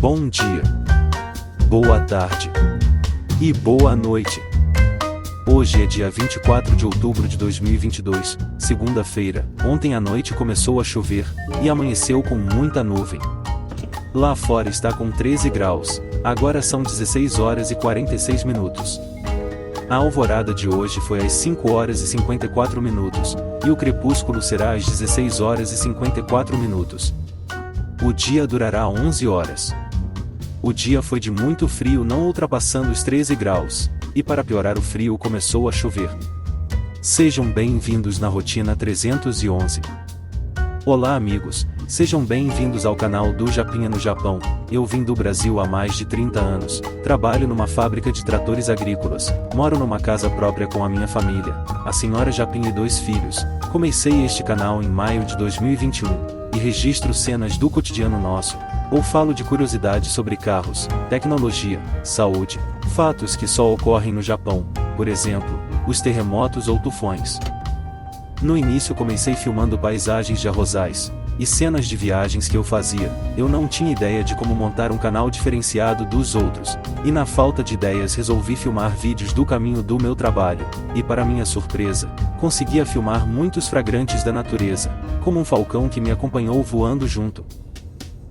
Bom dia, boa tarde e boa noite. Hoje é dia 24 de outubro de 2022, segunda-feira. Ontem à noite começou a chover e amanheceu com muita nuvem. Lá fora está com 13 graus, agora são 16 horas e 46 minutos. A alvorada de hoje foi às 5 horas e 54 minutos, e o crepúsculo será às 16 horas e 54 minutos. O dia durará 11 horas. O dia foi de muito frio, não ultrapassando os 13 graus, e para piorar o frio começou a chover. Sejam bem-vindos na Rotina 311. Olá amigos, sejam bem-vindos ao canal do Japinha no Japão. Eu vim do Brasil há mais de 30 anos, trabalho numa fábrica de tratores agrícolas, moro numa casa própria com a minha família, a senhora Japinha e 2 filhos. Comecei este canal em maio de 2021, e registro cenas do cotidiano nosso, ou falo de curiosidades sobre carros, tecnologia, saúde, fatos que só ocorrem no Japão, por exemplo, os terremotos ou tufões. No início comecei filmando paisagens de arrozais e cenas de viagens que eu fazia. Eu não tinha ideia de como montar um canal diferenciado dos outros, e na falta de ideias resolvi filmar vídeos do caminho do meu trabalho, e para minha surpresa, conseguia filmar muitos flagrantes da natureza, como um falcão que me acompanhou voando junto.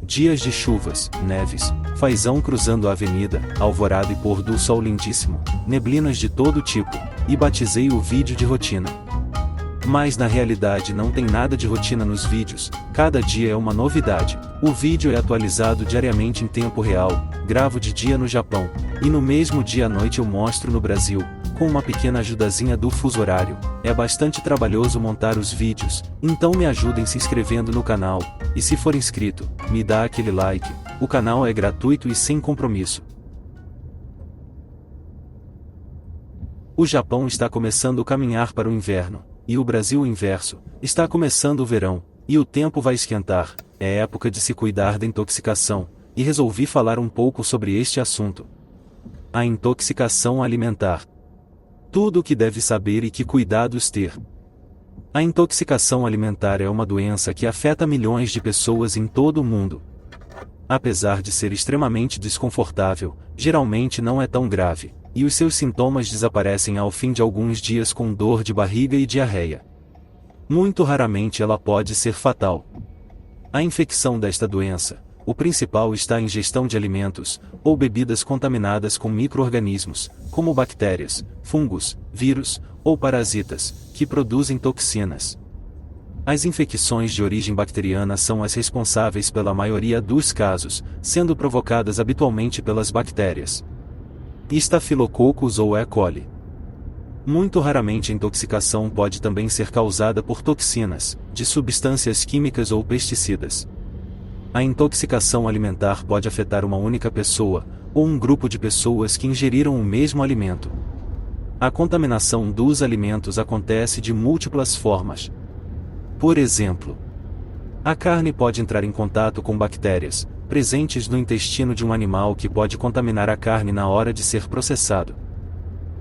Dias de chuvas, neves, fazão cruzando a avenida, alvorada e pôr do sol lindíssimo, neblinas de todo tipo, e batizei o vídeo de rotina. Mas na realidade não tem nada de rotina nos vídeos, cada dia é uma novidade. O vídeo é atualizado diariamente em tempo real, gravo de dia no Japão, e no mesmo dia à noite eu mostro no Brasil, com uma pequena ajudazinha do fuso horário. É bastante trabalhoso montar os vídeos, então me ajudem se inscrevendo no canal, e se for inscrito, me dá aquele like. O canal é gratuito e sem compromisso. O Japão está começando a caminhar para o inverno, e o Brasil o inverso, está começando o verão, e o tempo vai esquentar. É época de se cuidar da intoxicação, e resolvi falar um pouco sobre este assunto. A intoxicação alimentar. Tudo o que deve saber e que cuidados ter. A intoxicação alimentar é uma doença que afeta milhões de pessoas em todo o mundo. Apesar de ser extremamente desconfortável, geralmente não é tão grave, e os seus sintomas desaparecem ao fim de alguns dias com dor de barriga e diarreia. Muito raramente ela pode ser fatal. A infecção desta doença, o principal está em ingestão de alimentos, ou bebidas contaminadas com micro-organismos, como bactérias, fungos, vírus, ou parasitas, que produzem toxinas. As infecções de origem bacteriana são as responsáveis pela maioria dos casos, sendo provocadas habitualmente pelas bactérias Staphylococcus ou E. coli. Muito raramente a intoxicação pode também ser causada por toxinas, de substâncias químicas ou pesticidas. A intoxicação alimentar pode afetar uma única pessoa, ou um grupo de pessoas que ingeriram o mesmo alimento. A contaminação dos alimentos acontece de múltiplas formas. Por exemplo, a carne pode entrar em contato com bactérias presentes no intestino de um animal que pode contaminar a carne na hora de ser processado.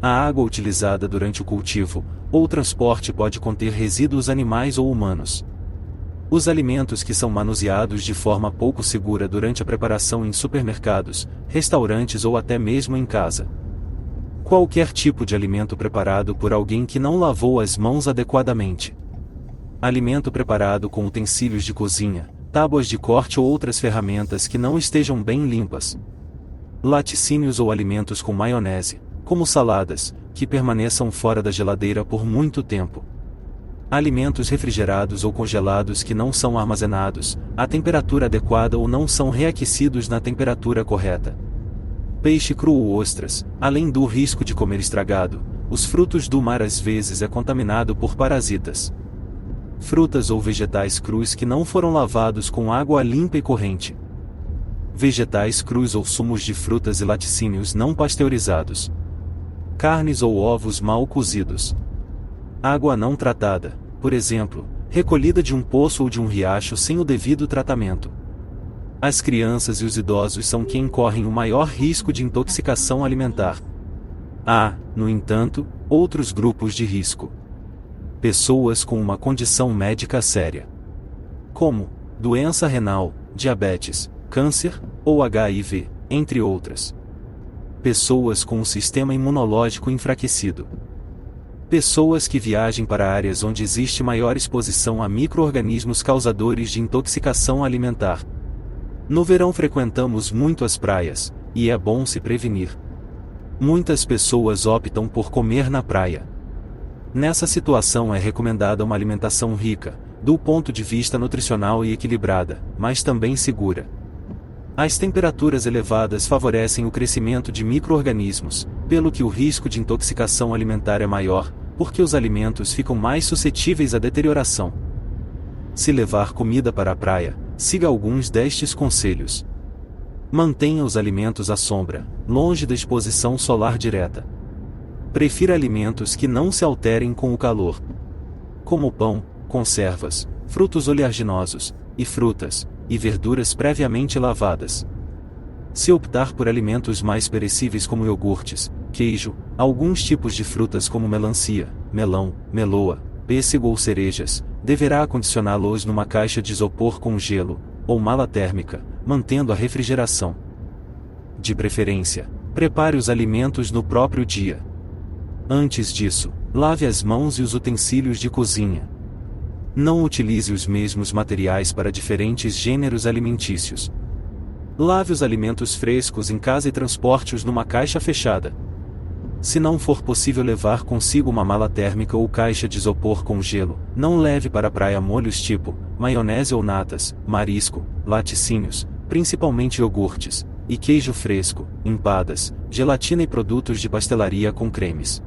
A água utilizada durante o cultivo ou transporte pode conter resíduos animais ou humanos. Os alimentos que são manuseados de forma pouco segura durante a preparação em supermercados, restaurantes ou até mesmo em casa. Qualquer tipo de alimento preparado por alguém que não lavou as mãos adequadamente. Alimento preparado com utensílios de cozinha, tábuas de corte ou outras ferramentas que não estejam bem limpas. Laticínios ou alimentos com maionese, como saladas, que permaneçam fora da geladeira por muito tempo. Alimentos refrigerados ou congelados que não são armazenados à temperatura adequada ou não são reaquecidos na temperatura correta. Peixe cru ou ostras, além do risco de comer estragado, os frutos do mar às vezes é contaminado por parasitas. Frutas ou vegetais crus que não foram lavados com água limpa e corrente. Vegetais crus ou sumos de frutas e laticínios não pasteurizados. Carnes ou ovos mal cozidos. Água não tratada, por exemplo, recolhida de um poço ou de um riacho sem o devido tratamento. As crianças e os idosos são quem correm o maior risco de intoxicação alimentar. Há, no entanto, outros grupos de risco. Pessoas com uma condição médica séria, como doença renal, diabetes, câncer, ou HIV, entre outras. Pessoas com um sistema imunológico enfraquecido. Pessoas que viajem para áreas onde existe maior exposição a micro-organismos causadores de intoxicação alimentar. No verão frequentamos muito as praias, e é bom se prevenir. Muitas pessoas optam por comer na praia. Nessa situação é recomendada uma alimentação rica, do ponto de vista nutricional e equilibrada, mas também segura. As temperaturas elevadas favorecem o crescimento de micro-organismos, pelo que o risco de intoxicação alimentar é maior, porque os alimentos ficam mais suscetíveis à deterioração. Se levar comida para a praia, siga alguns destes conselhos. Mantenha os alimentos à sombra, longe da exposição solar direta. Prefira alimentos que não se alterem com o calor, como pão, conservas, frutos oleaginosos, e frutas, e verduras previamente lavadas. Se optar por alimentos mais perecíveis como iogurtes, queijo, alguns tipos de frutas como melancia, melão, meloa, pêssego ou cerejas, deverá acondicioná-los numa caixa de isopor com gelo, ou mala térmica, mantendo a refrigeração. De preferência, prepare os alimentos no próprio dia. Antes disso, lave as mãos e os utensílios de cozinha. Não utilize os mesmos materiais para diferentes gêneros alimentícios. Lave os alimentos frescos em casa e transporte-os numa caixa fechada. Se não for possível levar consigo uma mala térmica ou caixa de isopor com gelo, não leve para a praia molhos tipo maionese ou natas, marisco, laticínios, principalmente iogurtes, e queijo fresco, empadas, gelatina e produtos de pastelaria com cremes.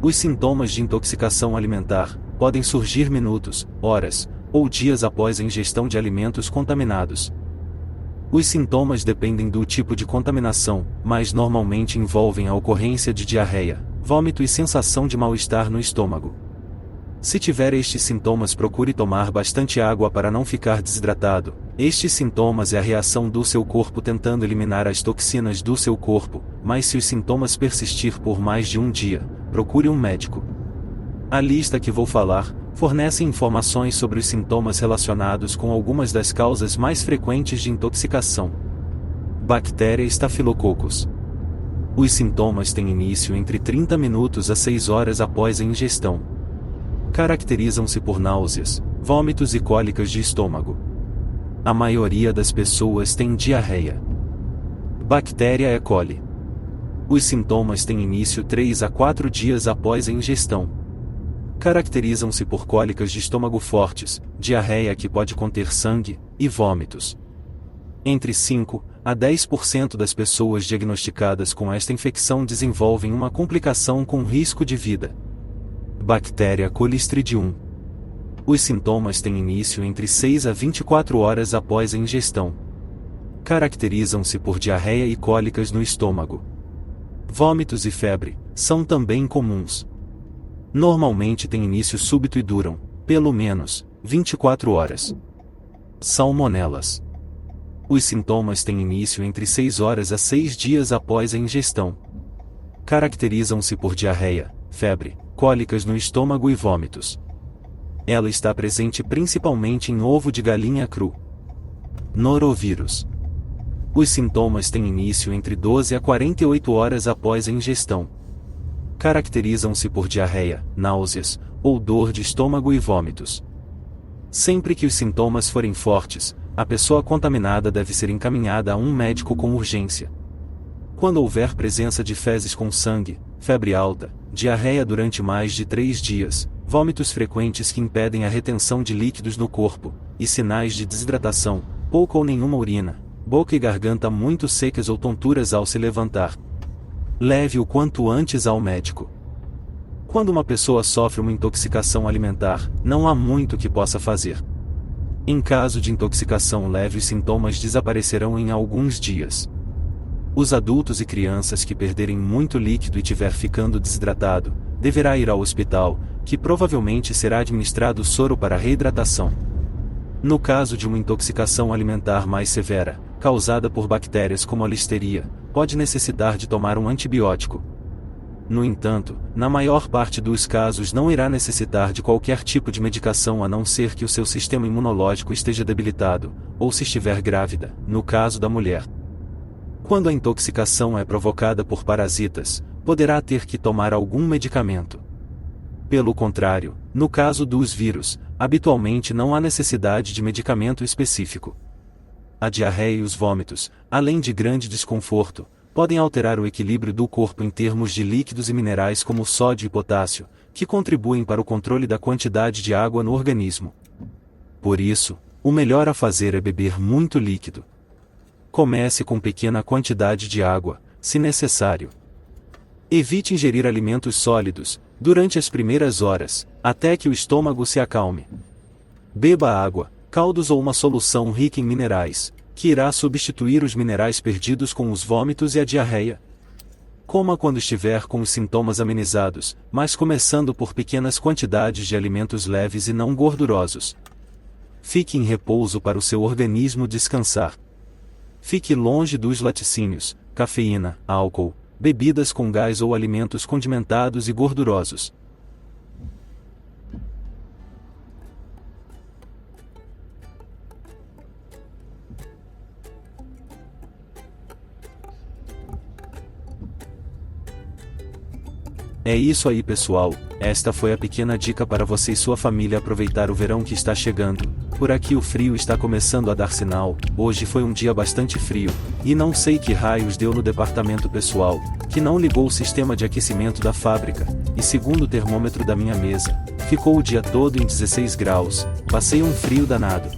Os sintomas de intoxicação alimentar podem surgir minutos, horas, ou dias após a ingestão de alimentos contaminados. Os sintomas dependem do tipo de contaminação, mas normalmente envolvem a ocorrência de diarreia, vômito e sensação de mal-estar no estômago. Se tiver estes sintomas, procure tomar bastante água para não ficar desidratado. Estes sintomas é a reação do seu corpo tentando eliminar as toxinas do seu corpo, mas se os sintomas persistir por mais de um dia, procure um médico. A lista que vou falar fornece informações sobre os sintomas relacionados com algumas das causas mais frequentes de intoxicação. Bactéria Staphylococcus. Os sintomas têm início entre 30 minutos a 6 horas após a ingestão. Caracterizam-se por náuseas, vômitos e cólicas de estômago. A maioria das pessoas tem diarreia. Bactéria E. coli. Os sintomas têm início 3 a 4 dias após a ingestão. Caracterizam-se por cólicas de estômago fortes, diarreia que pode conter sangue, e vômitos. Entre 5 a 10% das pessoas diagnosticadas com esta infecção desenvolvem uma complicação com risco de vida. Bactéria Colistridium. Os sintomas têm início entre 6 a 24 horas após a ingestão. Caracterizam-se por diarreia e cólicas no estômago. Vômitos e febre são também comuns. Normalmente têm início súbito e duram, pelo menos, 24 horas. Salmonelas. Os sintomas têm início entre 6 horas a 6 dias após a ingestão. Caracterizam-se por diarreia, febre, cólicas no estômago e vômitos. Ela está presente principalmente em ovo de galinha cru. Norovírus. Os sintomas têm início entre 12 a 48 horas após a ingestão. Caracterizam-se por diarreia, náuseas, ou dor de estômago e vômitos. Sempre que os sintomas forem fortes, a pessoa contaminada deve ser encaminhada a um médico com urgência. Quando houver presença de fezes com sangue, febre alta, diarreia durante mais de 3 dias, vômitos frequentes que impedem a retenção de líquidos no corpo, e sinais de desidratação, pouca ou nenhuma urina, boca e garganta muito secas ou tonturas ao se levantar, leve o quanto antes ao médico. Quando uma pessoa sofre uma intoxicação alimentar, não há muito que possa fazer. Em caso de intoxicação leve, os sintomas desaparecerão em alguns dias. Os adultos e crianças que perderem muito líquido e tiver ficando desidratado, deverá ir ao hospital, que provavelmente será administrado soro para reidratação. No caso de uma intoxicação alimentar mais severa, causada por bactérias como a listeria, pode necessitar de tomar um antibiótico. No entanto, na maior parte dos casos não irá necessitar de qualquer tipo de medicação a não ser que o seu sistema imunológico esteja debilitado, ou se estiver grávida, no caso da mulher. Quando a intoxicação é provocada por parasitas, poderá ter que tomar algum medicamento. Pelo contrário, no caso dos vírus, habitualmente não há necessidade de medicamento específico. A diarreia e os vômitos, além de grande desconforto, podem alterar o equilíbrio do corpo em termos de líquidos e minerais como sódio e potássio, que contribuem para o controle da quantidade de água no organismo. Por isso, o melhor a fazer é beber muito líquido. Comece com pequena quantidade de água, se necessário. Evite ingerir alimentos sólidos, durante as primeiras horas, até que o estômago se acalme. Beba água, caldos ou uma solução rica em minerais, que irá substituir os minerais perdidos com os vômitos e a diarreia. Coma quando estiver com os sintomas amenizados, mas começando por pequenas quantidades de alimentos leves e não gordurosos. Fique em repouso para o seu organismo descansar. Fique longe dos laticínios, cafeína, álcool, bebidas com gás ou alimentos condimentados e gordurosos. É isso aí, pessoal, esta foi a pequena dica para você e sua família aproveitar o verão que está chegando. Por aqui o frio está começando a dar sinal, hoje foi um dia bastante frio, e não sei que raios deu no departamento pessoal, que não ligou o sistema de aquecimento da fábrica, e segundo o termômetro da minha mesa, ficou o dia todo em 16 graus, passei um frio danado.